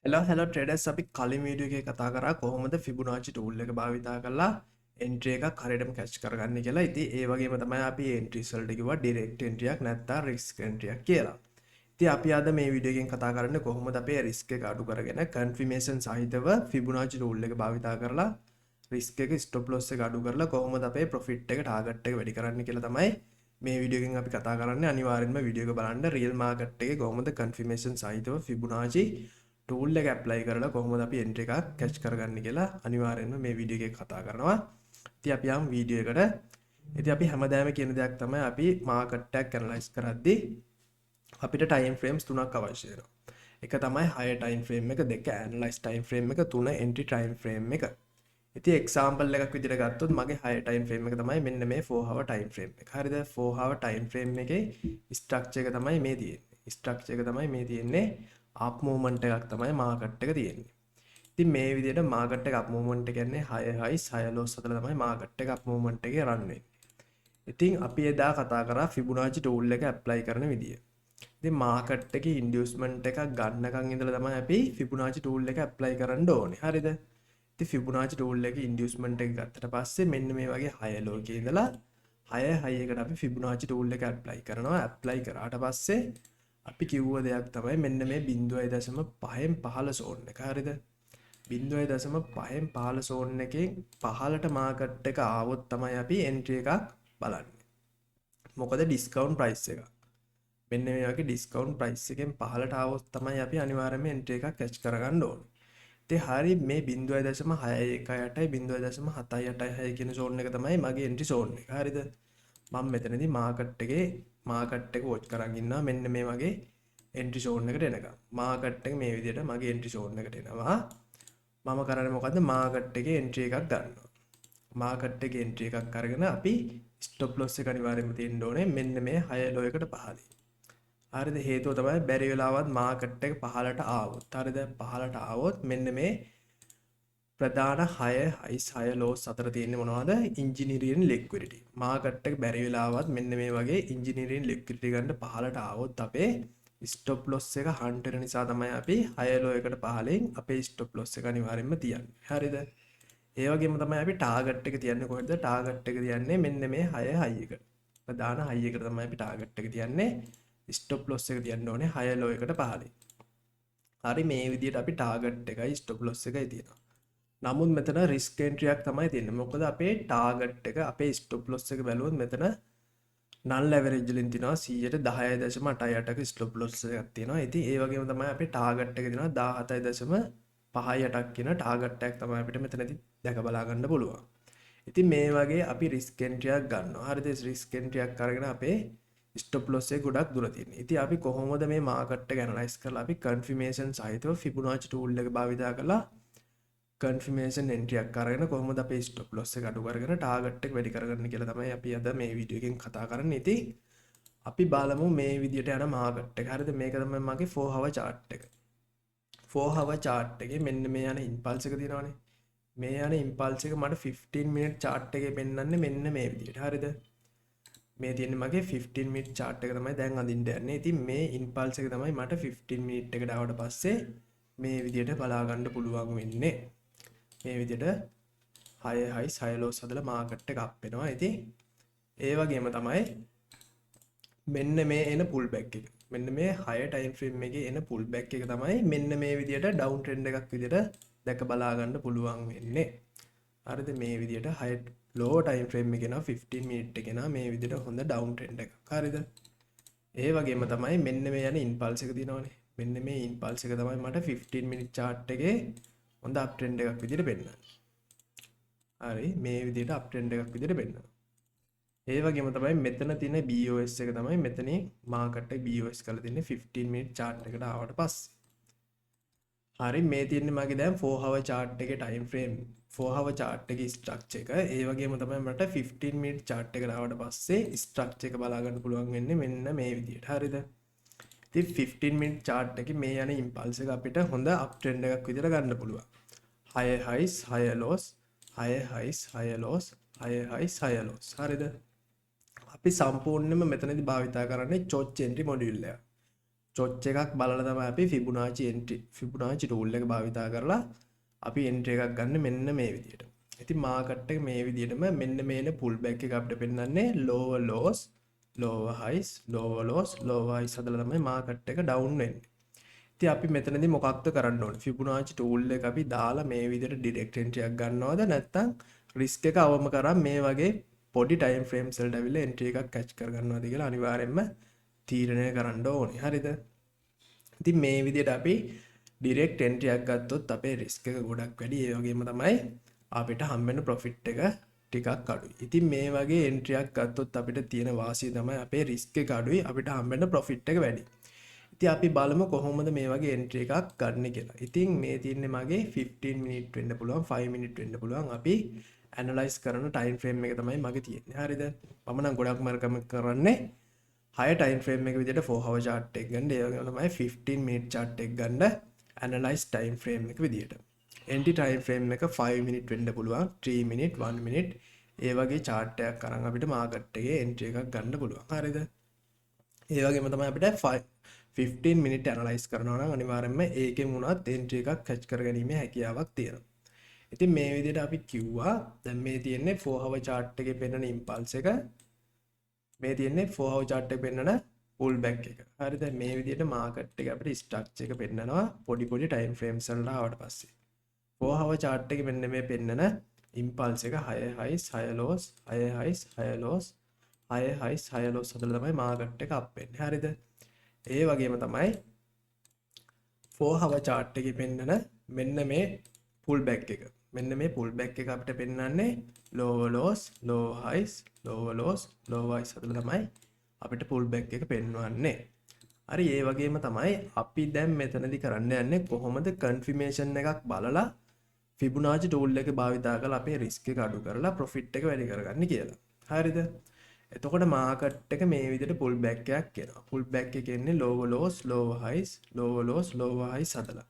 Hello traders අපි කලින් video එකේ කතා කරා කොහොමද ෆිබොනාචි ටූල් එක භාවිතා කරලා එන්ට්‍රි එකක් හරියටම කැච් කරගන්නේ කියලා. ඉතින් ඒ වගේම තමයි අපි එන්ට්‍රීස් වලට කිව්වා ඩිරෙක්ට් එන්ට්‍රියක් නැත්නම් රිස්ක් එන්ට්‍රියක් කියලා. ඉතින් අපි අද මේ වීඩියෝ එකෙන් කතා කරන්නේ කොහොමද අපේ රිස්ක් එක අඩු කරගෙන කන්ෆර්මේෂන් සහිතව ෆිබොනාචි ටූල් එක භාවිතා කරලා රිස්ක් එක ස්ටොප් ලොස් එක අඩු කරලා කොහොමද අපේ ප්‍රොෆිට් එක ටාගට් එක වැඩි කරන්නේ කියලා තමයි මේ වීඩියෝ එකෙන් අපි කතා කරන්නේ. අනිවාර්යෙන්ම වීඩියෝ එක බලන්න රියල් මාකට් එකේ කොහොමද කන්ෆර්මේෂන් සහිතව ෆිබොනාචි ටූල් එක ඇප්ලයි කරලා කොහොමද අපි එන්ට්‍රි එකක් කැච් කරගන්නේ කියලා අනිවාර්යෙන්ම මේ වීඩියෝ එකේ කතා කරනවා. ඉතින් අපි යමු වීඩියෝ එකට. ඉතින් අපි හැමදාම කියන දෙයක් තමයි අපි මාකට් එකක් ඇනලයිස් කරද්දී අපිට ටයිම් ෆ්‍රේම්ස් තුනක් අවශ්‍ය වෙනවා. එක තමයි higher time frame එක, දෙක analyze time frame එක, තුන entry time frame එක. ඉතින් එක්සාම්පල් එකක් විදිහට ගත්තොත් මගේ higher time frame එක තමයි මෙන්න මේ 4 hour time frame එක. හරිද? 4 hour time frame එකේ structure එක තමයි මේ තියෙන්නේ. structure එක තමයි මේ තියෙන්නේ. up movement එකක් තමයි market එක තියෙන්නේ. ඉතින් මේ විදිහට market එක up movement එක කියන්නේ high highs high lows අතර තමයි market එක up movement එකේ run වෙන්නේ. ඉතින් අපි එදා කතා කරා Fibonacci tool එක apply කරන විදිය. ඉතින් market එකේ inducement එකක් ගන්නකන් ඉඳලා තමයි අපි Fibonacci tool එක apply කරන්න ඕනේ. හරිද? ඉතින් Fibonacci tool එකේ inducement එක ගත්තට පස්සේ මෙන්න මේ වගේ high low එකේ ඉඳලා high high එකට අපි Fibonacci tool එක apply කරනවා. apply කරාට පස්සේ අපි කිව්ව දෙයක් තමයි මෙන්න මේ 0.5න් 15 zone එක. හරිද? 0.5න් 15 zone එකෙන් පහළට market එක ආවොත් තමයි අපි entry එකක් බලන්නේ. මොකද discount price එක. මෙන්න මේ වගේ discount price එකෙන් පහළට ආවොත් තමයි අපි අනිවාර්යයෙන්ම entry එකක් catch කරගන්න ඕනේ. ඉතින් හරි මේ 0.618යි 0.786 කියන zone එක තමයි මගේ entry zone එක. හරිද? මම මෙතනදී මාකට් එක watch කරන් ඉන්නවා මෙන්න මේ වගේ entry zone එකට එනකම්. මාකට් එක මේ විදිහට මගේ entry zone එකට එනවා. මම කරන්නේ මොකද්ද? මාකට් එකේ entry එකක් ගන්නවා. මාකට් එකේ entry එකක් අරගෙන අපි stop loss එක අනිවාර්යයෙන්ම තියෙන්න ඕනේ මෙන්න මේ high low එකට පහළින්. හරිද? හේතුව තමයි බැරි වෙලාවත් මාකට් එක පහළට ආවොත්. හරිද? පහළට ආවොත් මෙන්න මේ ප්‍රධාන 6 highs 6 lows අතර තියෙන්නේ මොනවද? engineering liquidity. මාකට් එක බැරි වෙලාවත් මෙන්න මේ වගේ engineering liquidity ගන්න පහළට ආවොත් අපේ stop loss එක hunt වෙන නිසා තමයි අපි 6 low එකට පහළින් අපේ stop loss එක අනිවාර්යයෙන්ම තියන්නේ. හරිද? ඒ වගේම තමයි අපි target එක තියන්නේ කොහෙද? target එක තියන්නේ මෙන්න මේ 6 high එකට. ප්‍රධාන high එකට තමයි අපි target එක තියන්නේ. stop loss එක තියන්න ඕනේ 6 low එකට පහළින්. හරි මේ විදිහට අපි target එකයි stop loss එකයි තියෙනවා. නමුත් මෙතන risk entry එකක් තමයි තියෙන්නේ. මොකද අපේ target එක අපේ stop loss එක බැලුවොත් මෙතන null average වලින් තියෙනවා 100.10.88ක stop loss එකක් තියෙනවා. ඉතින් ඒ වගේම තමයි අපේ target එක තියෙනවා 17.58ක් කියන target එකක් තමයි අපිට මෙතනදී දැක බලා ගන්න පුළුවන්. ඉතින් මේ වගේ අපි risk entry එකක් ගන්නවා. හරිද? risk entry එකක් අරගෙන අපේ stop loss එක ගොඩක් දුර තියෙනවා. ඉතින් අපි කොහොමද මේ market එක analyze කරලා අපි confirmation සහිතව Fibonacci tool එක භාවිතා කරලා confirmation entry එකක් අරගෙන කොහොමද අපේ stop loss එක අඩු කරගෙන target එක වැඩි කරගන්න කියලා තමයි අපි අද මේ වීඩියෝ එකෙන් කතා කරන්නේ. ඉතින් අපි බලමු මේ විදියට යන market එක. හරිද? මේක තමයි මගේ 4 hour chart එක. 4 hour chart එකේ මෙන්න මේ යන impulse එක තියෙනවානේ. මේ යන impulse එක මට 15 minute chart එකේ පෙන්වන්නේ මෙන්න මේ විදියට. හරිද? මේ තියෙන්නේ මගේ 15 minute chart එක තමයි දැන් අඳින්න යන්නේ. ඉතින් මේ impulse එක තමයි මට 15 minute එකට ආවට පස්සේ මේ විදියට බලා ගන්න පුළුවන් වෙන්නේ. මේ විදියට high highs high lows හදලා market එක up වෙනවා. ඉතින් ඒ වගේම තමයි මෙන්න මේ එන pull back එක. මෙන්න මේ higher time frame එකේ එන pull back එක තමයි මෙන්න මේ විදියට down trend එකක් විදියට දැක බලා ගන්න පුළුවන් වෙන්නේ. හරිද? මේ විදියට high low time frame එකේ නා 15 minute එකේ නා මේ විදියට හොඳ down trend එකක්. හරිද? ඒ වගේම තමයි මෙන්න මේ යන impulse එක තියෙනවානේ. මෙන්න මේ impulse එක තමයි මට 15 minute chart එකේ හොඳ up trend එකක් විදියට පෙන්නන්නේ. හරි මේ විදියට up trend එකක් විදියට පෙන්නනවා. ඒ වගේම තමයි මෙතන තියෙන BOS එක තමයි මෙතනින් මාකට් එක BOS කරලා තින්නේ 15 minute chart එකට ආවට පස්සේ. හරි මේ තියෙන්නේ මගේ දැන් 4 hour chart එකේ time frame 4 hour chart එකේ structure එක. ඒ වගේම තමයි මට 15 minute chart එකට ආවට පස්සේ structure එක බලා ගන්න පුළුවන් වෙන්නේ මෙන්න මේ විදියට. හරිද? ඉතින් 15 minute chart එකේ මේ යන impulse එක අපිට හොඳ up trend එකක් විදියට ගන්න පුළුවන්. high highs high lows high highs high lows high highs high lows. හරිද? අපි සම්පූර්ණයෙන්ම මෙතනදී භාවිතා කරන්නේ choch entry module එක. චොච් එකක් බලලා තමයි අපි ෆිබුනාචි ටූල් එක භාවිතා කරලා අපි එන්ට්‍රි එකක් ගන්න මෙන්න මේ විදිහට. ඉතින් මාකට් එක මේ විදිහටම මෙන්න මේන පුල් බෑක් එක අපිට පෙන්වන්නේ lower lows, lower highs, lower lows, lower highs හදලා තමයි මාකට් එක ඩවුන් වෙන්නේ. ඉතින් අපි මෙතනදී මොකක්ද කරන්න ඕනේ? ෆිබුනාචි ටූල් එක අපි දාලා මේ විදිහට ඩිරෙක්ට් එන්ට්‍රි එකක් ගන්නවද නැත්නම් රිස්ක් එක අවම කරන් මේ වගේ පොඩි ටයිම් ෆ්‍රේම්ස් වලට අවිල්ලා එන්ට්‍රි එකක් කැච් කර ගන්නවද කියලා අනිවාර්යයෙන්ම තීරණය කරන්න ඕනේ. හරිද? ඉතින් මේ විදිහට අපි ඩිරෙක්ට් එන්ට්‍රි එකක් ගත්තොත් අපේ රිස්ක් එක ගොඩක් වැඩි. ඒ වගේම තමයි අපිට හම්බෙන ප්‍රොෆිට් එක ටිකක් අඩුයි. ඉතින් මේ වගේ එන්ට්‍රි එකක් ගත්තොත් අපිට තියෙන වාසිය තමයි අපේ රිස්ක් එක අඩුයි, අපිට හම්බෙන ප්‍රොෆිට් එක වැඩි. ඉතින් අපි බලමු කොහොමද මේ වගේ එන්ට්‍රි එකක් ගන්න කියලා. ඉතින් මේ තියෙන්නේ මගේ 15 මිනිත් වෙන්න පුළුවන්, 5 මිනිත් වෙන්න පුළුවන්. අපි ඇනලයිස් කරන ටයිම් ෆ්‍රේම් එක තමයි මගේ තියෙන්නේ. හරිද? මම නම් ගොඩක් මර්කම කරන්නේ හය ටයිම් ෆ්‍රේම් එක විදිහට 4 hour chart එක ගන්න. ඒ වගේම තමයි 15 minute chart එක ගන්න ඇනලයිස් ටයිම් ෆ්‍රේම් එක විදිහට. එන්ටි ටයිම් ෆ්‍රේම් එක 5 මිනිත් වෙන්න පුළුවන්, 3 මිනිත්, 1 මිනිත්. ඒ වගේ chart එකක් අරන් අපිට මාකට් එකේ එන්ට්‍රි එකක් ගන්න පුළුවන්. හරිද? ඒ වගේම තමයි අපිට 15 මිනිත් ඇනලයිස් කරනවා නම් අනිවාර්යයෙන්ම ඒකෙන් උනත් එන්ට්‍රි එකක් කැච් කරගැනීමේ හැකියාවක් තියෙනවා. ඉතින් මේ විදිහට අපි කිව්වා දැන් මේ තියෙන්නේ 4 hour chart එකේ පෙන්වන ඉම්පල්ස් එක. මේ තියෙන්නේ 4 hour chart එකේ පෙන්වන pull back එක. හරිද? මේ විදිහට මාකට් එක අපිට ස්ට්‍රක්චර් එක පෙන්නනවා පොඩි පොඩි ටයිම් ෆ්‍රේම්ස් වලට ආවට පස්සේ. 4 hour chart එකේ මෙන්න මේ පෙන්නන ඉම්පල්ස් එක 6 highs 6 lows 6 highs 6 lows 6 highs 6 lows හදලා තමයි මාකට් එක අප් වෙන්නේ. හරිද? ඒ වගේම තමයි 4 hour chart එකේ පෙන්නන මෙන්න මේ pull back එක. මෙන්න මේ pull back එක අපිට පෙන්වන්නේ lower lows, lower highs, lower lows, lower highs හදලා තමයි අපිට pull back එක පෙන්වන්නේ. හරි, ඒ වගේම තමයි අපි දැන් මෙතනදී කරන්න යන්නේ කොහොමද කන්ෆර්මේෂන් එකක් බලලා Fibonacci tool එක භාවිතා කරලා අපේ risk එක අඩු කරලා profit එක වැඩි කරගන්න කියලා. හරිද? එතකොට මාකට් එක මේ විදිහට pull back එකක් එනවා. pull back එක එන්නේ lower lows, lower highs, lower lows, lower highs හදලා.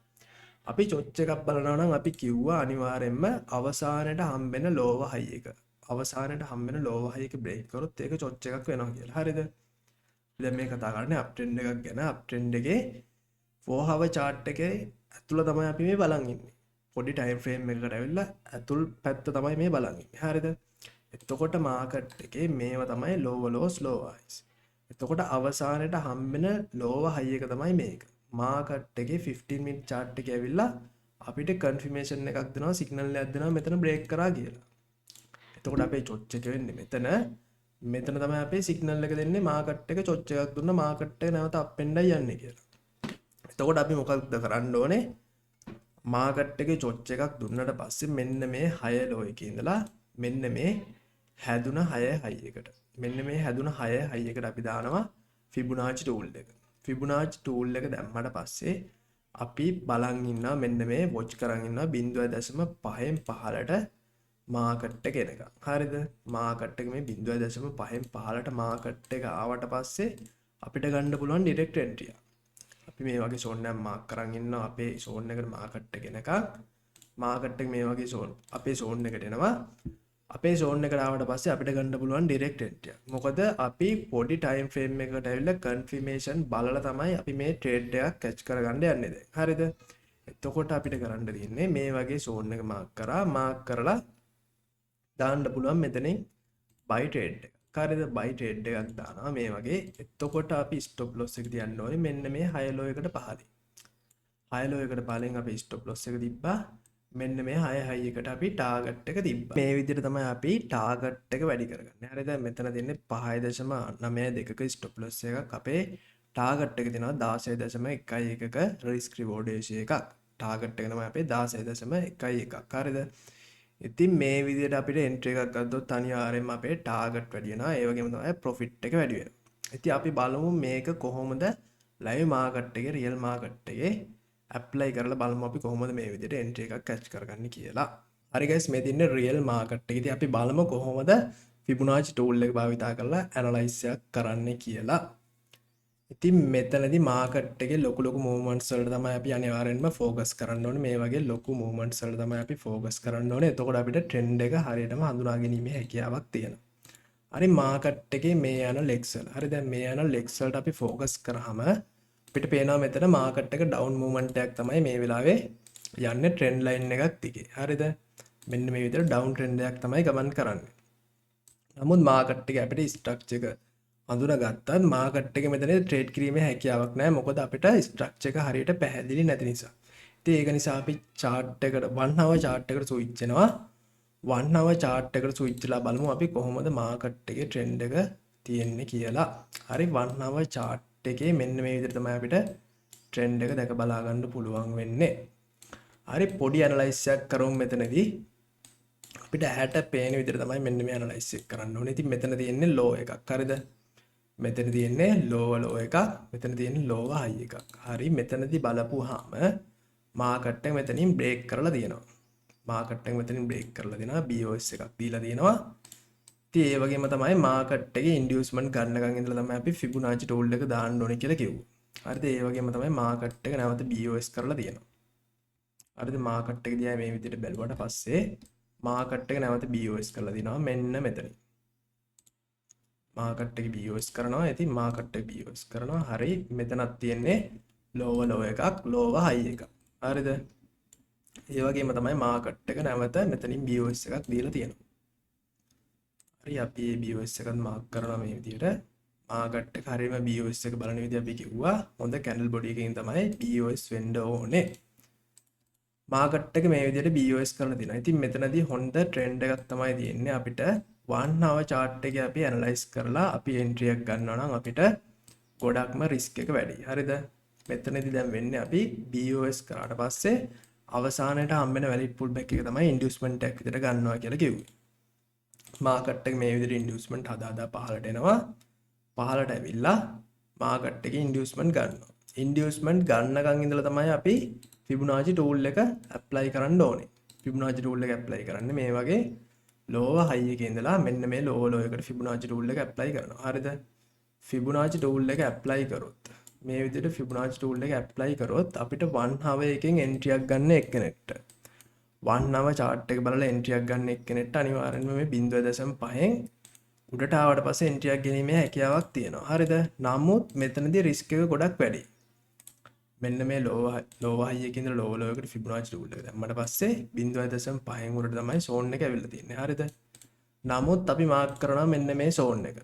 අපි චොච් එකක් බලනවා නම් අපි කිව්වා අනිවාර්යෙන්ම අවසානයේ හම්බෙන lower high එක. අවසානයේ හම්බෙන lower high එක break කරොත් ඒක චොච් එකක් වෙනවා කියලා. හරිද? දැන් මේ කතා කරන්නේ up trend එකක් ගැන. up trend එකේ 4 hour chart එකේ ඇතුළ තමයි අපි මේ බලන් ඉන්නේ. පොඩි time frame එකකට ඇවිල්ලා ඇතුල් පැත්ත තමයි මේ බලන් ඉන්නේ. හරිද? එතකොට මාකට් එකේ මේව තමයි lower lows, lower highs. එතකොට අවසානයේ හම්බෙන lower high එක තමයි මේක. මාකට් එකේ 15 minute chart එකේ ඇවිල්ලා අපිට confirmation එකක් දෙනවා, signal එකක් දෙනවා මෙතන break කරා කියලා. එතකොට අපේ චොච් එක වෙන්නේ මෙතන තමයි අපේ signal එක දෙන්නේ මාකට් එක චොච් එකක් දුන්න මාකට් එක නැවත up and යන්නේ කියලා. එතකොට අපි මොකක්ද කරන්න ඕනේ? මාකට් එකේ චොච් එකක් දුන්නට පස්සේ මෙන්න මේ 6 low එකේ ඉඳලා මෙන්න මේ හැදුන 6 high එකට. මෙන්න මේ හැදුන 6 high එකට අපි දානවා Fibonacci tool එක. Fibonacci tool එක දැම්මට පස්සේ අපි බලන් ඉන්නවා මෙන්න මේ watch කරන් ඉන්නවා 0.5න් පහළට මාකට් එක එනකම්. හරිද? මාකට් එක මේ 0.5න් පහළට මාකට් එක ආවට පස්සේ අපිට ගන්න පුළුවන් direct entry එක. අපි මේ වගේ zone එකක් මාක් කරන් ඉන්නවා අපේ zone එකට මාකට් එක එනකම්. මාකට් එක මේ වගේ zone අපේ zone එකට එනවා. අපේ zone එකට ආවට පස්සේ අපිට ගන්න පුළුවන් direct entry. මොකද අපි පොඩි time frame එකකට ඇවිල්ලා confirmation බලලා තමයි අපි මේ trade එකක් catch කරගන්න යන්නේ දැන්. හරිද? එතකොට අපිට කරන්න තියෙන්නේ මේ වගේ zone එක mark කරලා දාන්න පුළුවන් මෙතනින් buy trade එක. හරිද? buy trade එකක් දානවා මේ වගේ. එතකොට අපි stop loss එක තියන්න ඕනේ මෙන්න මේ high low එකට පහලින්. high low එකට පහලින් අපි stop loss එක තිබ්බා. මෙන්න මේ 6 high එකට අපි ටාගට් එක තිබ්බා. මේ විදිහට තමයි අපි ටාගට් එක වැඩි කරගන්නේ. හරිද? මෙතන දෙන්නේ 5.92ක stop loss එකක්. අපේ ටාගට් එක දෙනවා 16.11ක risk reward ratio එකක්. ටාගට් එක තමයි අපේ 16.11ක්. හරිද? ඉතින් මේ විදිහට අපිට entry එකක් ගත්තොත් අනිවාර්යයෙන්ම අපේ ටාගට් වැඩි වෙනවා. ඒ වගේම තමයි profit එක වැඩි වෙනවා. ඉතින් අපි බලමු මේක කොහොමද live market එකේ real market එකේ apply කරලා බලමු අපි කොහොමද මේ විදිහට entry එකක් catch කරගන්නේ කියලා. හරි guys, මේ තින්නේ real market එකේදී අපි බලමු කොහොමද Fibonacci tool එක භාවිතා කරලා analysis එකක් කරන්නේ කියලා. ඉතින් මෙතනදී market එකේ ලොකු movements වලට තමයි අපි අනිවාර්යෙන්ම focus කරන්න ඕනේ. මේ වගේ ලොකු movements වලට තමයි අපි focus කරන්න ඕනේ. එතකොට අපිට trend එක හරියටම හඳුනා ගැනීමේ හැකියාවක් තියෙනවා. හරි, market එකේ මේ යන legs වල. හරි, දැන් මේ යන legs වලට අපි focus කරාම අපිට පේනවා මෙතන මාකට් එක ඩවුන් මූව්මන්ට් එකක් තමයි මේ වෙලාවේ යන්නේ ට්‍රෙන්ඩ් ලයින් එකක් දිගේ. හරිද? මෙන්න මේ විදිහට ඩවුන් ට්‍රෙන්ඩ් එකක් තමයි ගමන් කරන්නේ. නමුත් මාකට් එක අපිට ස්ට්‍රක්චර් එක අඳුනගත්තත් මාකට් එක මෙතන ට්‍රේඩ් කිරීමේ හැකියාවක් නැහැ. මොකද අපිට ස්ට්‍රක්චර් එක හරියට පැහැදිලි නැති නිසා. ඉතින් ඒක නිසා අපි chart එකට 1 hour chart එකට ස්විච් වෙනවා. 1 hour chart එකට ස්විච් වෙලා බලමු අපි කොහොමද මාකට් එකේ ට්‍රෙන්ඩ් එක තියෙන්නේ කියලා. හරි 1 hour chart එකේ මෙන්න මේ විදිහට තමයි අපිට ට්‍රෙන්ඩ් එක දැක බලා ගන්න පුළුවන් වෙන්නේ. හරි පොඩි ඇනලයිස් එකක් කරමු මෙතනදී. අපිට ඇහැට පේන විදිහට තමයි මෙන්න මේ ඇනලයිස් එක කරන්න ඕනේ. ඉතින් මෙතන තියෙන්නේ ලෝ එකක්. හරිද? මෙතන තියෙන්නේ ලෝ එකක්. මෙතන තියෙන්නේ ලෝ හයි එකක්. හරි මෙතනදී බලපුවාම මාකට් එක මෙතනින් බ්‍රේක් කරලා තියෙනවා. මාකට් එක මෙතනින් බ්‍රේක් කරලා දෙනවා. BOS එකක් දීලා තියෙනවා. ඉතින් ඒ වගේම තමයි මාකට් එකේ ඉන්ඩියුස්මන්ට් ගන්නකන් ඉඳලා තමයි අපි ෆිබොනාචි ටූල් එක දාන්න ඕනේ කියලා කිව්වා. හරිද? ඒ වගේම තමයි මාකට් එක නැවත BOS කරලා තියෙනවා. හරිද? මාකට් එක දිහා මේ විදිහට බැලුවට පස්සේ මාකට් එක නැවත BOS කරලා දිනවා මෙන්න මෙතන. මාකට් එක BOS කරනවා. ඉතින් මාකට් එක BOS කරනවා. හරි මෙතනක් තියෙන්නේ ලෝ එකක්, ලෝ හයි එකක්. හරිද? ඒ වගේම තමයි මාකට් එක නැවත මෙතනින් BOS එකක් දීලා තියෙනවා. හරි අපි මේ BOS එකත් මාක් කරනවා මේ විදිහට. මාකට් එක හරියම BOS එක බලන විදිහ අපි කිව්වා. හොඳ කැන්ඩල් බොඩි එකකින් තමයි BOS වෙන්න ඕනේ. මාකට් එක මේ විදිහට BOS කරලා දෙනවා. ඉතින් මෙතනදී හොඳ ට්‍රෙන්ඩ් එකක් තමයි තියෙන්නේ. අපිට 1 hour chart එක අපි ඇනලයිස් කරලා අපි එන්ට්‍රි එකක් ගන්නවා නම් අපිට ගොඩක්ම රිස්ක් එක වැඩි. හරිද? මෙතනදී දැන් වෙන්නේ අපි BOS කරාට පස්සේ අවසානයේට හම්බෙන වැලිඩ් පුල් බෑක් එක තමයි ඉන්ඩියුස්මන්ට් එකක් විතර ගන්නවා කියලා කිව්වේ. මාකට් එක මේ විදිහට ඉන්ඩියුස්මන්ට් හදා පහළට එනවා. පහළට ඇවිල්ලා මාකට් එකේ ඉන්ඩියුස්මන්ට් ගන්නවා. ඉන්ඩියුස්මන්ට් ගන්නකන් ඉඳලා තමයි අපි ෆිබොනාචි ටූල් එක ඇප්ලයි කරන්න ඕනේ. ෆිබොනාචි ටූල් එක ඇප්ලයි කරන්නේ මේ වගේ ලෝව හයි එකේ ඉඳලා මෙන්න මේ ලෝ එකට ෆිබොනාචි ටූල් එක ඇප්ලයි කරනවා. හරිද? ෆිබොනාචි ටූල් එක ඇප්ලයි කරොත් මේ විදිහට ෆිබොනාචි ටූල් එක ඇප්ලයි කරොත් අපිට 1 hour එකෙන් එන්ට්‍රි එකක් ගන්න එක්කෙනෙක්ට 1 hour chart එක බලලා එන්ට්‍රි එකක් ගන්න එක්කෙනෙක්ට අනිවාර්යෙන්ම මේ 0.5න් උඩට ආවට පස්සේ එන්ට්‍රි එකක් ගැනීමේ හැකියාවක් තියෙනවා. හරිද? නමුත් මෙතනදී රිස්ක් එක ගොඩක් වැඩි. මෙන්න මේ ලෝ හයි එකේ ඉඳලා ලෝ එකට ෆිබොනාචි ටූල් එක දැම්මට පස්සේ 0.5න් උඩට තමයි zone එක ඇවිල්ලා තියෙන්නේ. හරිද? නමුත් අපි මාක් කරනවා මෙන්න මේ zone එක.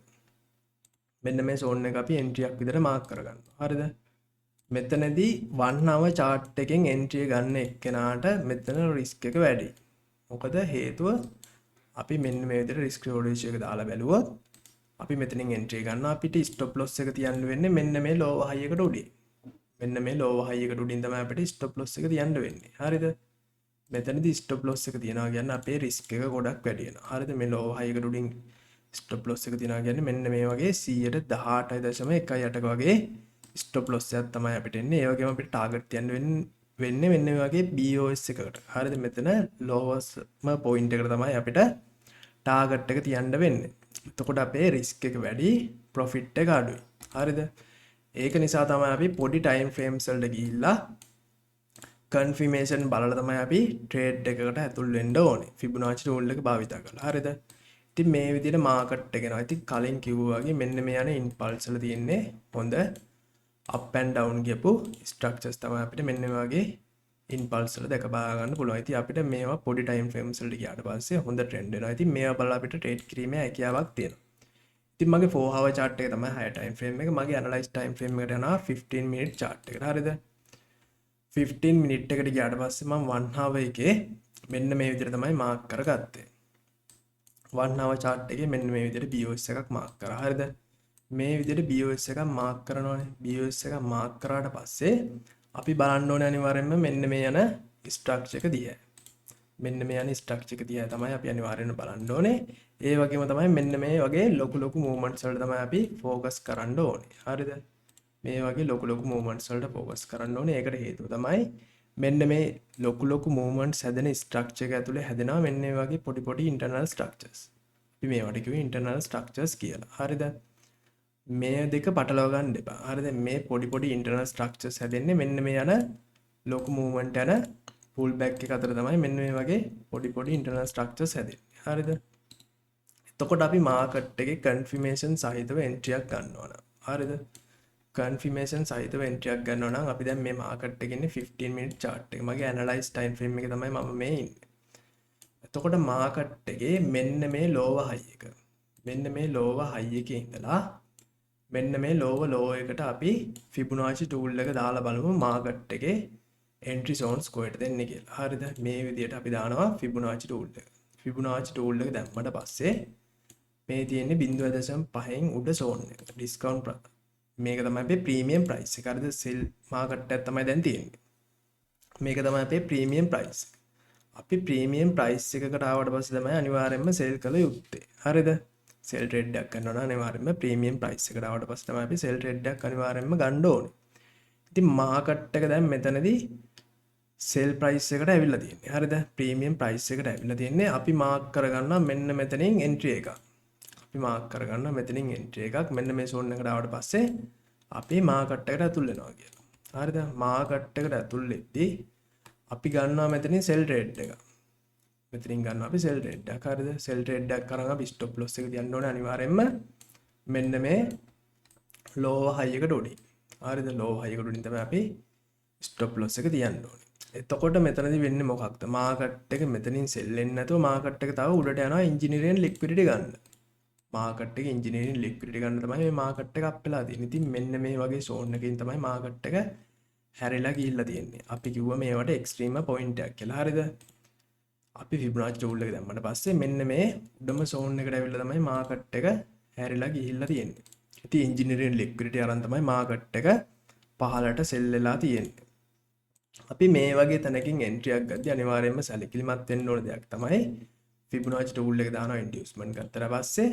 මෙන්න මේ zone එක අපි එන්ට්‍රි එකක් විදිහට මාක් කරගන්නවා. හරිද? මෙතනදී 1 hour chart එකෙන් එන්ට්‍රි ගන්න එක්කෙනාට මෙතන රිස්ක් එක වැඩි. මොකද හේතුව අපි මෙන්න මේ විදිහට රිස්ක් රිවෝඩ් රේෂියෝ එක දාලා බැලුවොත් අපි මෙතනින් එන්ට්‍රි ගන්නවා. අපිට ස්ටොප් ලොස් එක තියන්න වෙන්නේ මෙන්න මේ ලෝ හයි එකට උඩින්. මෙන්න මේ ලෝ හයි එකට උඩින් තමයි අපිට ස්ටොප් ලොස් එක තියන්න වෙන්නේ. හරිද? මෙතනදී ස්ටොප් ලොස් එක තියනවා කියන්නේ අපේ රිස්ක් එක ගොඩක් වැඩි වෙනවා. හරිද? මේ ලෝ හයි එකට උඩින් ස්ටොප් ලොස් එක තියනවා කියන්නේ මෙන්න මේ වගේ 118.18ක වගේ ස්ටොප් ලොස් එකක් තමයි අපිට එන්නේ. ඒ වගේම අපිට ටාගට් තියන්න වෙන්නේ මෙන්න මේ වගේ BOS එකකට. හරිද? මෙතන ලෝවස්ම පොයින්ට් එකට තමයි අපිට ටාගට් එක තියන්න වෙන්නේ. එතකොට අපේ රිස්ක් එක වැඩි, ප්‍රොෆිට් එක අඩුයි. හරිද? ඒක නිසා තමයි අපි පොඩි ටයිම් ෆ්‍රේම්ස් වලට ගිහිල්ලා කන්ෆර්මේෂන් බලලා තමයි අපි ට්‍රේඩ් එකකට ඇතුල් වෙන්න ඕනේ. ෆිබොනාචි ටූල් එක භාවිත කරලා. හරිද? ඉතින් මේ විදිහට මාකට් එක යනවා. ඉතින් කලින් කිව්වා වගේ මෙන්න මේ යන ඉම්පල්ස් වල තියෙන්නේ හොඳ up and down කියපු ස්ට්‍රක්චර්ස් තමයි අපිට මෙන්න මේ වගේ ඉම්පල්ස් වල දැක බලා ගන්න පුළුවන්. ඉතින් අපිට මේවා පොඩි ටයිම් ෆ්‍රේම්ස් වලට ගියාට පස්සේ හොඳ ට්‍රෙන්ඩ් වෙනවා. ඉතින් මේවා බලලා අපිට ට්‍රේඩ් කිරීමේ හැකියාවක් තියෙනවා. ඉතින් මගේ 4 hour chart එක තමයි higher time frame එක. මගේ analyze time frame එකට යනවා 15 minute chart එකට. හරිද? 15 minute එකට ගියාට පස්සේ මම 1 hour එකේ මෙන්න මේ විදිහට තමයි මාක් කරගත්තේ. 1 hour chart එකේ මෙන්න මේ විදිහට BOS එකක් මාක් කරා. හරිද? මේ විදිහට BOS එකක් මාක් කරනවානේ. BOS එකක් මාක් කරාට පස්සේ අපි බලන්න ඕනේ අනිවාර්යයෙන්ම මෙන්න මේ යන ස්ට්‍රක්චර් එක දිහා. මෙන්න මේ යන ස්ට්‍රක්චර් එක දිහා තමයි අපි අනිවාර්යයෙන්ම බලන්න ඕනේ. ඒ වගේම තමයි මෙන්න මේ වගේ ලොකු මූවමන්ට්ස් වලට තමයි අපි ફોකස් කරන්න ඕනේ. හරිද? මේ වගේ ලොකු මූවමන්ට්ස් වලට ફોකස් කරන්න ඕනේ. ඒකට හේතුව තමයි මෙන්න මේ ලොකු මූවමන්ට්ස් හැදෙන ස්ට්‍රක්චර් එක ඇතුලේ හැදෙනවා මෙන්න මේ වගේ පොඩි ඉන්ටර්නල් ස්ට්‍රක්චර්ස්. අපි මේවට කියුවේ ඉන්ටර්නල් ස්ට්‍රක්චර්ස් කියලා. හරිද? මේ දෙක පටලවා ගන්න එපා. හරිද? මේ පොඩි ඉන්ටර්නල් ස්ට්‍රක්චර්ස් හැදෙන්නේ මෙන්න මේ යන ලොකු මූවමන්ට් යන පුල් බෑක් එක අතර තමයි මෙන්න මේ වගේ පොඩි ඉන්ටර්නල් ස්ට්‍රක්චර්ස් හැදෙන්නේ. හරිද? එතකොට අපි මාකට් එකේ කන්ෆර්මේෂන් සහිතව එන්ට්‍රි එකක් ගන්න ඕන. හරිද? කන්ෆර්මේෂන් සහිතව එන්ට්‍රි එකක් ගන්නවා නම් අපි දැන් මේ මාකට් එකේ ඉන්නේ 15 minute chart එක. මගේ ඇනලයිස් ටයිම් ෆ්‍රේම් එකේ තමයි මම මේ ඉන්නේ. එතකොට මාකට් එකේ මෙන්න මේ ලෝව හයි එක. මෙන්න මේ ලෝව හයි එකේ ඉඳලා මෙන්න මේ ලෝ එකට අපි ෆිබොනාචි ටූල් එක දාලා බලමු මාකට් එකේ එන්ට්‍රි zones කොහෙට දෙන්නේ කියලා. හරිද? මේ විදිහට අපි දානවා ෆිබොනාචි ටූල් එක. ෆිබොනාචි ටූල් එක දැම්මට පස්සේ මේ තියෙන්නේ 0.5න් උඩ zone එක. ඩිස්කවුන්ට් මේක තමයි අපේ ප්‍රීමියම් ප්‍රයිස් එක. හරිද? සෙල් මාකට් එකක් තමයි දැන් තියෙන්නේ. මේක තමයි අපේ ප්‍රීමියම් ප්‍රයිස්. අපි ප්‍රීමියම් ප්‍රයිස් එකකට ආවට පස්සේ තමයි අනිවාර්යයෙන්ම සෙල් කළ යුත්තේ. හරිද? සෙල් ට්‍රේඩ් එකක් කරනවා නම් අනිවාර්යයෙන්ම ප්‍රීමියම් ප්‍රයිස් එකට ආවට පස්සේ තමයි අපි සෙල් ට්‍රේඩ් එකක් අනිවාර්යයෙන්ම ගන්න ඕනේ. ඉතින් මාකට් එක දැන් මෙතනදී සෙල් ප්‍රයිස් එකට ඇවිල්ලා තියෙන්නේ. හරිද? ප්‍රීමියම් ප්‍රයිස් එකට ඇවිල්ලා තියෙන්නේ. අපි මාක් කරගන්නවා මෙන්න මෙතනින් එන්ට්‍රි එකක්. අපි මාක් කරගන්නවා මෙතනින් එන්ට්‍රි එකක්. මෙන්න මේ zone එකට ආවට පස්සේ අපි මාකට් එකට ඇතුල් වෙනවා කියලා. හරිද? මාකට් එකට ඇතුල් වෙද්දී අපි ගන්නවා මෙතනින් සෙල් ට්‍රේඩ් එක. මෙතනින් ගන්නවා අපි සෙල් ට්‍රේඩ් එකක්. හරිද? සෙල් ට්‍රේඩ් එකක් කරන් අපි ස්ටොප් ලොස් එක තියන්න ඕනේ අනිවාර්යයෙන්ම මෙන්න මේ ලෝව හයි එකට උඩින්. හරිද? ලෝව හයි එකට උඩින් තමයි අපි ස්ටොප් ලොස් එක තියන්න ඕනේ. එතකොට මෙතනදී වෙන්නේ මොකක්ද? මාකට් එක මෙතනින් සෙල් වෙන්නේ නැතුව මාකට් එක තව උඩට යනවා ඉන්ජිනියරින් ලික්විඩිටි ගන්න. මාකට් එකේ ඉන්ජිනියරින් ලික්විඩිටි ගන්න තමයි මේ මාකට් එක අප් වෙලා තියෙන්නේ. ඉතින් මෙන්න මේ වගේ zone එකකින් තමයි මාකට් එක හැරිලා ගිහිල්ලා තියෙන්නේ. අපි කිව්වා මේවට එක්ස්ට්‍රීම පොයින්ට් එකක් කියලා. හරිද? අපි ෆිබොනාචි ටූල් එක දැම්මට පස්සේ මෙන්න මේ උඩම zone එකට ඇවිල්ලා තමයි මාකට් එක හැරිලා ගිහිල්ලා තියෙන්නේ. ඉතින් ඉන්ජිනියරින් ලික්විඩිටි අරන් තමයි මාකට් එක පහළට සෙල් වෙලා තියෙන්නේ. අපි මේ වගේ තැනකින් එන්ට්‍රි එකක් ගද්දී අනිවාර්යයෙන්ම සැලකිලිමත් වෙන්න ඕන දෙයක් තමයි ෆිබොනාචි ටූල් එක දානවා ඉන්ඩියුස්මන්ට් ගත්තට පස්සේ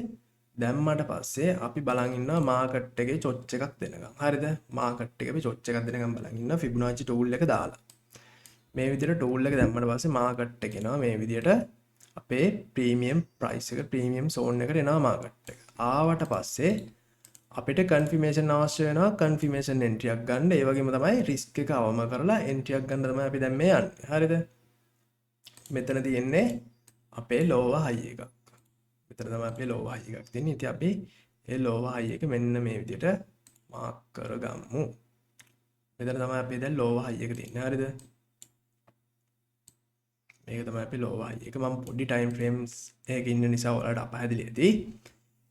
දැම්මට පස්සේ අපි බලන් ඉන්නවා මාකට් එකේ චොච් එකක් දෙනකම්. හරිද? මාකට් එකේ අපි චොච් එකක් දෙනකම් බලන් ඉන්නවා ෆිබොනාචි ටූල් එක දාලා. මේ විදිහට ටූල් එක දැම්මට පස්සේ මාකට් එක එනවා මේ විදිහට අපේ ප්‍රීමියම් ප්‍රයිස් එක ප්‍රීමියම් zone එකට එනවා මාකට් එක. ආවට පස්සේ අපිට කන්ෆර්මේෂන් අවශ්‍ය වෙනවා කන්ෆර්මේෂන් එන්ට්‍රි එකක් ගන්න. ඒ වගේම තමයි රිස්ක් එක අවම කරලා එන්ට්‍රි එකක් ගන්න තමයි අපි දැන් මේ යන්නේ. හරිද? මෙතන තියෙන්නේ අපේ ලෝව හයි එකක්. මෙතන තමයි අපේ ලෝව හයි එකක් තියෙන්නේ. ඉතින් අපි ඒ ලෝව හයි එක මෙන්න මේ විදිහට මාක් කරගමු. මෙතන තමයි අපි දැන් ලෝව හයි එක තියෙන්නේ. හරිද? මේක තමයි අපි ලෝව හයි එක. මම පොඩි ටයිම් ෆ්‍රේම්ස් එකක ඉන්න නිසා ඔයාලට අපහැදිලි ඇති.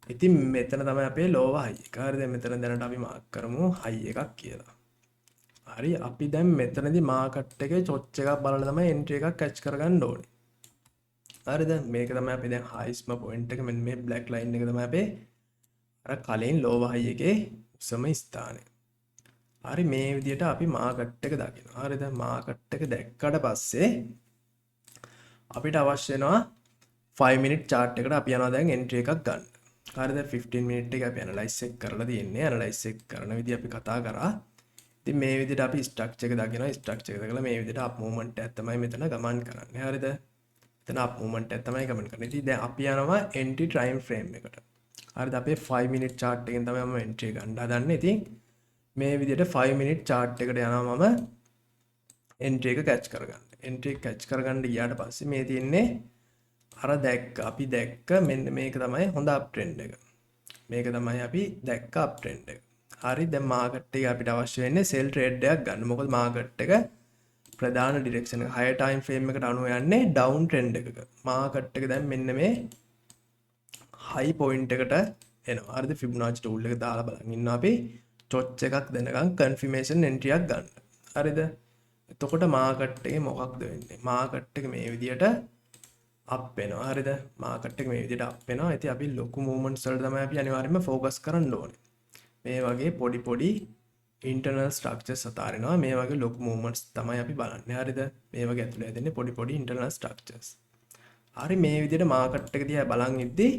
ඉතින් මෙතන තමයි අපේ ලෝව හයි එක. හරිද? මෙතන දැනට අපි මාක් කරමු හයි එකක් කියලා. හරි. අපි දැන් මෙතනදී මාකට් එකේ චොච් එකක් බලලා තමයි එන්ට්‍රි එකක් කැච් කරගන්න ඕනේ. හරිද? මේක තමයි අපි දැන් හයිස්ම පොයින්ට් එක. මෙන්න මේ බ්ලැක් ලයින් එක තමයි අපේ අර කලින් ලෝව හයි එකේ උසම ස්ථානය. හරි. මේ විදිහට අපි මාකට් එක දකිනවා. හරිද? මාකට් එක දැක්කට පස්සේ අපිට අවශ්‍ය වෙනවා 5 minute chart එකට අපි යනවා දැන් එන්ට්‍රි එකක් ගන්න. හරිද? 15 minute එක අපි ඇනලයිස් එක කරලා තියෙන්නේ. ඇනලයිස් එක කරන විදිහ අපි කතා කරා. ඉතින් මේ විදිහට අපි ස්ට්‍රක්චර් එක දකිනවා. ස්ට්‍රක්චර් එක දාලා මේ විදිහට අප් මූවමන්ට් එකක් තමයි මෙතන ගමන් කරන්නේ. හරිද? මෙතන අප් මූවමන්ට් එකක් තමයි ගමන් කරන්නේ. ඉතින් දැන් අපි යනවා එන්ට්‍රි ටයිම් ෆ්‍රේම් එකට. හරිද? අපේ 5 minute chart එකෙන් තමයි මම එන්ට්‍රි එක ගන්න හදන්නේ. ඉතින් මේ විදිහට 5 minute chart එකට යනවා මම එන්ට්‍රි එක කැච් කරගන්න. එන්ට්‍රි එක කැච් කරගන්න ගියාට පස්සේ මේ තියෙන්නේ අර අපි දැක්ක මෙන්න මේක තමයි හොඳ අප් ට්‍රෙන්ඩ් එක. මේක තමයි අපි දැක්ක අප් ට්‍රෙන්ඩ් එක. හරි. දැන් මාකට් එක අපිට අවශ්‍ය වෙන්නේ සෙල් ට්‍රේඩ් එකක් ගන්න. මොකද මාකට් එක ප්‍රධාන ඩිරෙක්ෂන් එක හයර් ටයිම් ෆ්‍රේම් එකට අනුව යන්නේ ඩවුන් ට්‍රෙන්ඩ් එකක. මාකට් එක දැන් මෙන්න මේ හයි පොයින්ට් එකට එනවා. හරිද? ෆිබොනාචි ටූල් එක දාලා බලන් ඉන්නවා අපි චොච් එකක් දෙනකම් කන්ෆර්මේෂන් එන්ට්‍රි එකක් ගන්න. හරිද? එතකොට මාකට් එකේ මොකක්ද වෙන්නේ? මාකට් එක මේ විදිහට අප් වෙනවා. හරිද? මාකට් එක මේ විදිහට අප් වෙනවා. ඉතින් අපි ලොකු මූවමන්ට්ස් වලට තමයි අපි අනිවාර්යයෙන්ම ફોකස් කරන්න ඕනේ. මේ වගේ පොඩි ඉන්ටර්නල් ස්ට්‍රක්චර්ස් අතාරිනවා. මේ වගේ ලොකු මූවමන්ට්ස් තමයි අපි බලන්නේ. හරිද? මේ වගේ ඇතුළේ හැදෙන්නේ පොඩි ඉන්ටර්නල් ස්ට්‍රක්චර්ස්. හරි. මේ විදිහට මාකට් එක දිහා බලන් ඉද්දී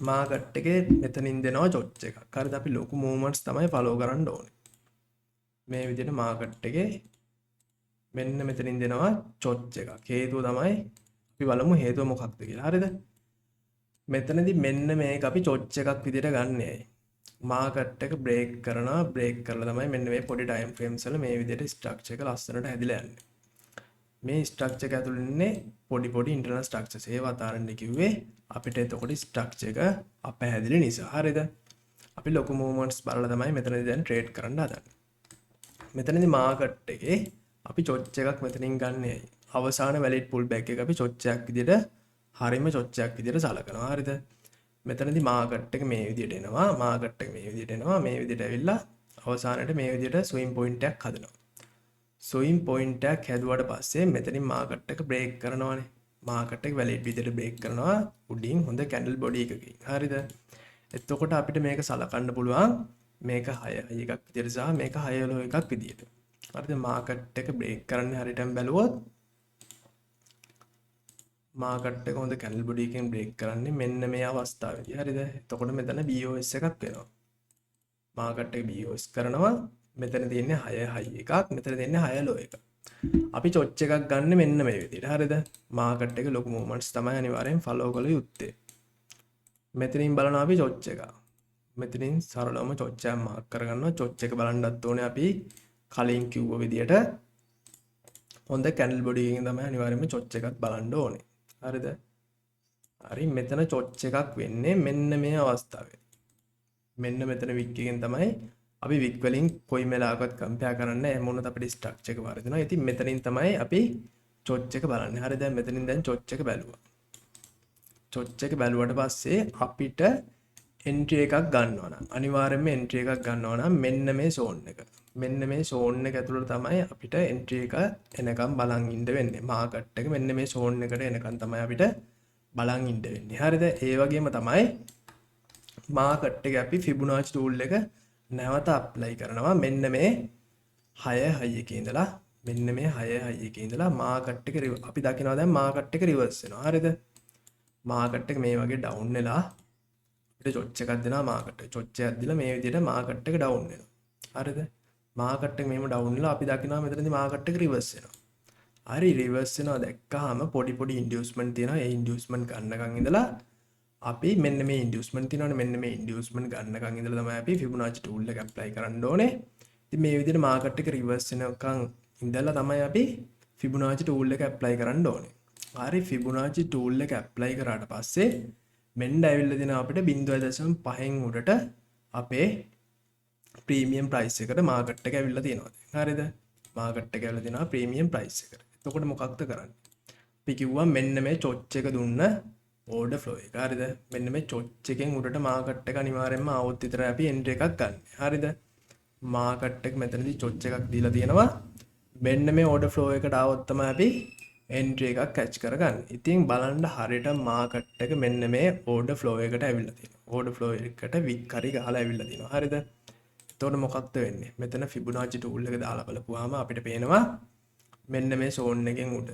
මාකට් එකේ මෙතනින් දෙනවා චොච් එකක්. හරිද? අපි ලොකු මූවමන්ට්ස් තමයි ෆලෝ කරන්න ඕනේ. මේ විදිහට මාකට් එකේ මෙන්න මෙතනින් දෙනවා චොච් එකක්. හේතුව තමයි අපි බලමු හේතුව මොකක්ද කියලා. හරිද? මෙතනදී මෙන්න මේක අපි චොච් එකක් විදිහට ගන්නෑයි. මාකට් එක බ්‍රේක් කරනවා. බ්‍රේක් කරලා තමයි මෙන්න මේ පොඩි ටයිම් ෆ්‍රේම්ස් වල මේ විදිහට ස්ට්‍රක්චර් එක ලස්සනට හැදිලා යන්නේ. මේ ස්ට්‍රක්චර් එක ඇතුළේ ඉන්නේ පොඩි ඉන්ටර්නල් ස්ට්‍රක්චර්ස්. ඒවා අතාරින්න කිව්වේ අපිට එතකොට ස්ට්‍රක්චර් එක අපහැදිලි නිසා. හරිද? අපි ලොකු මූවමන්ට්ස් බලලා තමයි මෙතනදී දැන් ට්‍රේඩ් කරන්න හදන්නේ. මෙතනදී මාකට් එකේ අපි චොච් එකක් මෙතනින් ගන්නයි. අවසාන වැලිඩ් පුල් බෑක් එක අපි චොච්චයක් විදිහට හරියම චොච්චයක් විදිහට සලකනවා. හරිද? මෙතනදී මාකට් එක මේ විදිහට එනවා. මාකට් එක මේ විදිහට එනවා. මේ විදිහට ඇවිල්ලා අවසානයේ මේ විදිහට ස්විං පොයින්ට් එකක් හදනවා. ස්විං පොයින්ට් එකක් හැදුවට පස්සේ මෙතනින් මාකට් එක බ්‍රේක් කරනවානේ. මාකට් එක වැලිඩ් විදිහට බ්‍රේක් කරනවා උඩින් හොඳ කැන්ඩල් බොඩි එකකින්. හරිද? එතකොට අපිට මේක සලකන්න පුළුවන් මේක 6 එකක් විදිහට සහ මේක 6 ලෝ එකක් විදිහට. හරිද? මාකට් එක බ්‍රේක් කරන්නේ හරියටම බැලුවොත් මාකට් එක හොඳ කැන්ඩල් බොඩි එකකින් බ්‍රේක් කරන්නේ මෙන්න මේ අවස්ථාවේදී. හරිද? එතකොට මෙතන BOS එකක් වෙනවා. මාකට් එක BOS කරනවා. මෙතන තියෙන්නේ 6 හයි එකක්, මෙතන තියෙන්නේ 6 ලෝ එකක්. අපි චොච් එකක් ගන්න මෙන්න මේ විදිහට. හරිද? මාකට් එකේ ලොකු මූවමන්ට්ස් තමයි අනිවාර්යෙන් ෆලෝ කළ යුත්තේ. මෙතනින් බලනවා අපි චොච් එක. මෙතනින් සරලවම චොච් එක මාක් කරගන්නවා. චොච් එක බලන්නත් ඕනේ අපි කලින් කිව්ව විදිහට හොඳ කැන්ඩල් බොඩි එකකින් තමයි අනිවාර්යෙන්ම චොච් එකත් බලන්න ඕනේ. හරිද? හරි මෙතන චොච් එකක් වෙන්නේ මෙන්න මේ අවස්ථාවේ. මෙන්න මෙතන වික් එකෙන් තමයි අපි වික් වලින් කොයි වෙලාවකත් කම්පෙයාර් කරන්න එහෙම වුණොත් අපිට ස්ට්‍රක්චර් එක වර්ධිනවා. ඉතින් මෙතනින් තමයි අපි චොච් එක බලන්නේ. හරි දැන් මෙතනින් දැන් චොච් එක බැලුවා. චොච් එක බැලුවට පස්සේ අපිට එන්ට්‍රි එකක් ගන්නවා නම් අනිවාර්යයෙන්ම එන්ට්‍රි එකක් ගන්නවා නම් මෙන්න මේ zone එක. මෙන්න මේ zone එක ඇතුළට තමයි අපිට එන්ට්‍රි එක එනකම් බලන් ඉන්න වෙන්නේ. මාකට් එක මෙන්න මේ zone එකට එනකම් තමයි අපිට බලන් ඉන්න වෙන්නේ. හරිද? ඒ වගේම තමයි මාකට් එක අපි ෆිබොනාචි ටූල් එක නැවත ඇප්ලයි කරනවා මෙන්න මේ 6 හයි එකේ ඉඳලා මෙන්න මේ 6 හයි එකේ ඉඳලා මාකට් එක අපි දකිනවා දැන් මාකට් එක රිවර්ස් වෙනවා. හරිද? මාකට් එක මේ වගේ ඩවුන් වෙලා අපිට චොච් එකක් දෙනවා මාකට් එක. චොච් එකක් දීලා මේ විදිහට මාකට් එක ඩවුන් වෙනවා. හරිද? මාකට් එක මෙහෙම ඩවුන් වෙලා අපි දකිනවා මෙතනදී මාකට් එක රිවර්ස් වෙනවා. හරි රිවර්ස් වෙනවා දැක්කහම පොඩි පොඩි ඉන්ඩියුස්මන්ට් තියෙනවා. ඒ ඉන්ඩියුස්මන්ට් ගන්නකන් ඉඳලා අපි මෙන්න මේ ඉන්ඩියුස්මන්ට් තියෙනවනේ මෙන්න මේ ඉන්ඩියුස්මන්ට් ගන්නකන් ඉඳලා තමයි අපි ෆිබොනාචි ටූල් එක ඇප්ලයි කරන්න ඕනේ. ඉතින් මේ විදිහට මාකට් එක රිවර්ස් වෙනකන් ඉඳලා තමයි අපි ෆිබොනාචි ටූල් එක ඇප්ලයි කරන්න ඕනේ. හරි ෆිබොනාචි ටූල් එක ඇප්ලයි කරාට පස්සේ මෙන්න ඇවිල්ලා දෙනවා අපිට 0.5න් උඩට අපේ ප්‍රීමියම් ප්‍රයිස් එකට මාකට් එක ඇවිල්ලා තියෙනවා. හරිද? මාකට් එක ඇවිල්ලා තියෙනවා ප්‍රීමියම් ප්‍රයිස් එකට. එතකොට මොකක්ද කරන්නේ? අපි කිව්වා මෙන්න මේ චොච් එක දුන්න ඕඩර් ෆ්ලෝ එක. හරිද? මෙන්න මේ චොච් එකෙන් උඩට මාකට් එක අනිවාර්යයෙන්ම આવොත් විතරයි අපි එන්ට්‍රි එකක් ගන්න. හරිද? මාකට් එක මෙතනදී චොච් එකක් දීලා තියෙනවා. මෙන්න මේ ඕඩර් ෆ්ලෝ එකට આવොත් තමයි අපි එන්ට්‍රි එකක් කැච් කරගන්න. ඉතින් බලන්න හරියට මාකට් එක මෙන්න මේ ඕඩර් ෆ්ලෝ එකට ඇවිල්ලා තියෙනවා. ඕඩර් ෆ්ලෝ එකට වික් හරි ගහලා ඇවිල්ලා තියෙනවා. හරිද? එතකොට මොකක්ද වෙන්නේ? මෙතන ෆිබොනාචි ටූල් එක දාලා බලපුවාම අපිට පේනවා මෙන්න මේ zone එකෙන් උඩ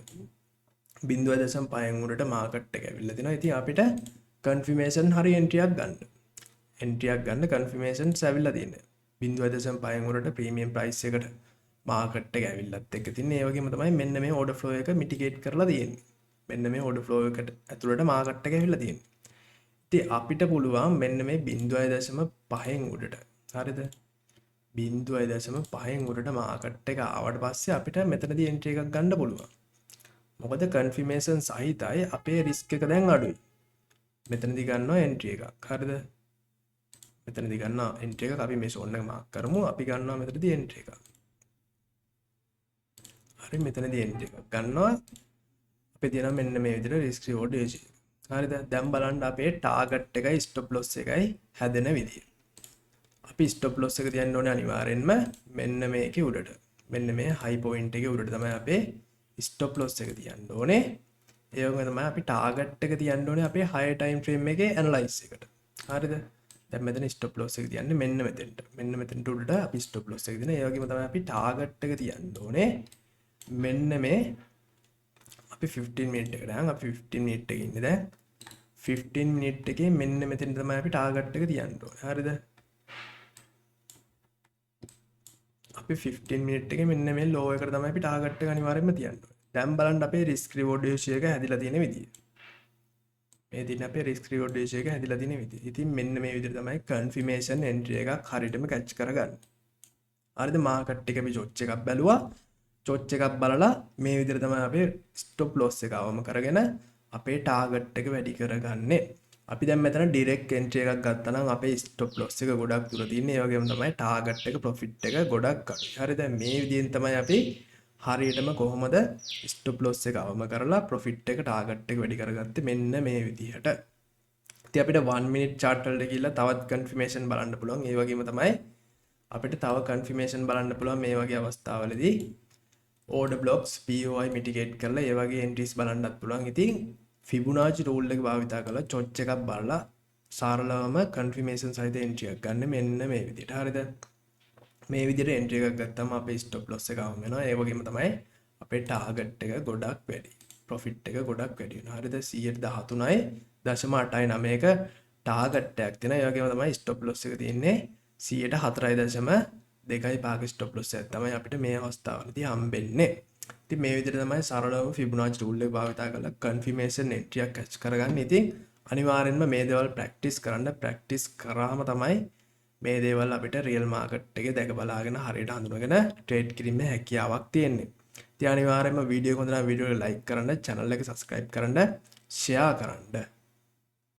0.5න් උඩට මාකට් එක ඇවිල්ලා තිනවා. ඉතින් අපිට කන්ෆර්මේෂන් හරි එන්ට්‍රියක් ගන්න. එන්ට්‍රියක් ගන්න කන්ෆර්මේෂන්ස් ඇවිල්ලා තියෙනවා. 0.5න් උඩට ප්‍රීමියම් ප්‍රයිස් එකට මාකට් එක ඇවිල්ලත් එක්ක තින්නේ. ඒ වගේම තමයි මෙන්න මේ ඕඩර් ෆ්ලෝ එක මිටිගේට් කරලා තියෙන්නේ. මෙන්න මේ ඕඩර් ෆ්ලෝ එකට ඇතුළට මාකට් එක ඇවිල්ලා තියෙන්නේ. ඉතින් අපිට පුළුවන් මෙන්න මේ 0.5න් උඩට. හරිද? 0.5න් උඩට මාකට් එක ආවට පස්සේ අපිට මෙතනදී එන්ට්‍රි එකක් ගන්න පුළුවන්. මොකද කන්ෆර්මේෂන් සහිතයි අපේ රිස්ක් එක දැන් අඩුයි. මෙතනදී ගන්නවා එන්ට්‍රි එකක්. හරිද? මෙතනදී ගන්නවා එන්ට්‍රි එකක්. අපි මේ zone එක මාක් කරමු. අපි ගන්නවා මෙතනදී එන්ට්‍රි එකක්. හරි මෙතනදී එන්ට්‍රි එකක් ගන්නවා. අපි දෙනවා මෙන්න මේ විදිහට රිස්ක් රිවෝඩ් රේෂියෝ. හරිද? දැන් බලන්න අපේ ටාගට් එකයි ස්ටොප් ලොස් එකයි හැදෙන විදිය. අපි ස්ටොප් ලොස් එක තියන්න ඕනේ අනිවාර්යෙන්ම මෙන්න මේකේ උඩට. මෙන්න මේ හයි පොයින්ට් එකේ උඩට තමයි අපේ ස්ටොප් ලොස් එක තියන්න ඕනේ. ඒ වගේම තමයි අපි ටාගට් එක තියන්න ඕනේ අපේ higher time frame එකේ ඇනලයිස් එකට. හරිද? දැන් මෙතන ස්ටොප් ලොස් එක තියන්නේ මෙන්න මෙතෙන්ට. මෙන්න මෙතෙන්ට උඩට අපි ස්ටොප් ලොස් එක දෙනවා. ඒ වගේම තමයි අපි ටාගට් එක තියන්න ඕනේ. මෙන්න මේ අපි 15 මිනිත් එකට දැන් අපි 15 මිනිත් එකේ ඉන්නේ දැන් 15 මිනිත් එකේ මෙන්න මෙතෙන් තමයි අපි ටාගට් එක තියන්න ඕනේ. හරිද? අපි 15 මිනිත් එකේ මෙන්න මේ ලෝ එකට තමයි අපි ටාගට් එක අනිවාර්යයෙන්ම තියන්න ඕනේ. දැන් බලන්න අපේ රිස්ක් රිවෝඩ් රේෂියෝ එක හැදිලා තියෙන විදිය. මේ දින අපේ රිස්ක් රිවෝඩ් රේෂියෝ එක හැදිලා තියෙන විදිය. ඉතින් මෙන්න මේ විදිහට තමයි කන්ෆර්මේෂන් එන්ට්‍රි එකක් හරියටම කැච් කරගන්න. හරිද? මාකට් එක අපි චොච් එකක් බැලුවා. චොච් එකක් බලලා මේ විදිහට තමයි අපේ ස්ටොප් ලොස් එක අවම කරගෙන අපේ ටාගට් එක වැඩි කරගන්නේ. අපි දැන් මෙතන ඩිරෙක්ට් එන්ට්‍රි එකක් ගත්තා නම් අපේ ස්ටොප් ලොස් එක ගොඩක් දුර තියෙන්නේ. ඒ වගේම තමයි ටාගට් එක ප්‍රොෆිට් එක ගොඩක් අඩුයි. හරි දැන් මේ විදිහෙන් තමයි අපි හරියටම කොහොමද ස්ටොප් ලොස් එක අවම කරලා ප්‍රොෆිට් එක ටාගට් එක වැඩි කරගත්තේ මෙන්න මේ විදිහට. ඉතින් අපිට 1 minute chart වලට ගිහිල්ලා තවත් confirmation බලන්න පුළුවන්. ඒ වගේම තමයි අපිට තව confirmation බලන්න පුළුවන් මේ වගේ අවස්ථාවලදී order blocks POI mitigate කරලා ඒ වගේ entries බලන්නත් පුළුවන්. ඉතින් Fibonacci rule එක භාවිතා කරලා chart එකක් බලලා සරලවම confirmation සහිත entry එකක් ගන්න මෙන්න මේ විදිහට. හරිද? මේ විදිහට entry එකක් ගත්තම අපේ stop loss එක අවම වෙනවා. ඒ වගේම තමයි අපේ target එක ගොඩක් වැඩි. profit එක ගොඩක් වැඩි වෙනවා. හරිද? 113.89 එක target එකක් තියෙනවා. ඒ වගේම තමයි stop loss එක තියෙන්නේ 4.2.5 ස්ටොප් ලොස් එකක් තමයි අපිට මේ අවස්ථාවලදී හම්බෙන්නේ. ඉතින් මේ විදිහට තමයි සරලවම Fibonacci rule එක භාවිත කරලා confirmation entry එකක් catch කරගන්න. ඉතින් අනිවාර්යෙන්ම මේ දේවල් practice කරන්න. practice කරාම තමයි මේ දේවල් අපිට real market එකේ දැක බලාගෙන හරියට හඳුනගෙන trade කිරීමේ හැකියාවක් තියෙන්නේ. ඉතින් අනිවාර්යෙන්ම වීඩියෝ එක හොඳ නම් වීඩියෝ එක like කරන්න, channel එක subscribe කරන්න, share කරන්න.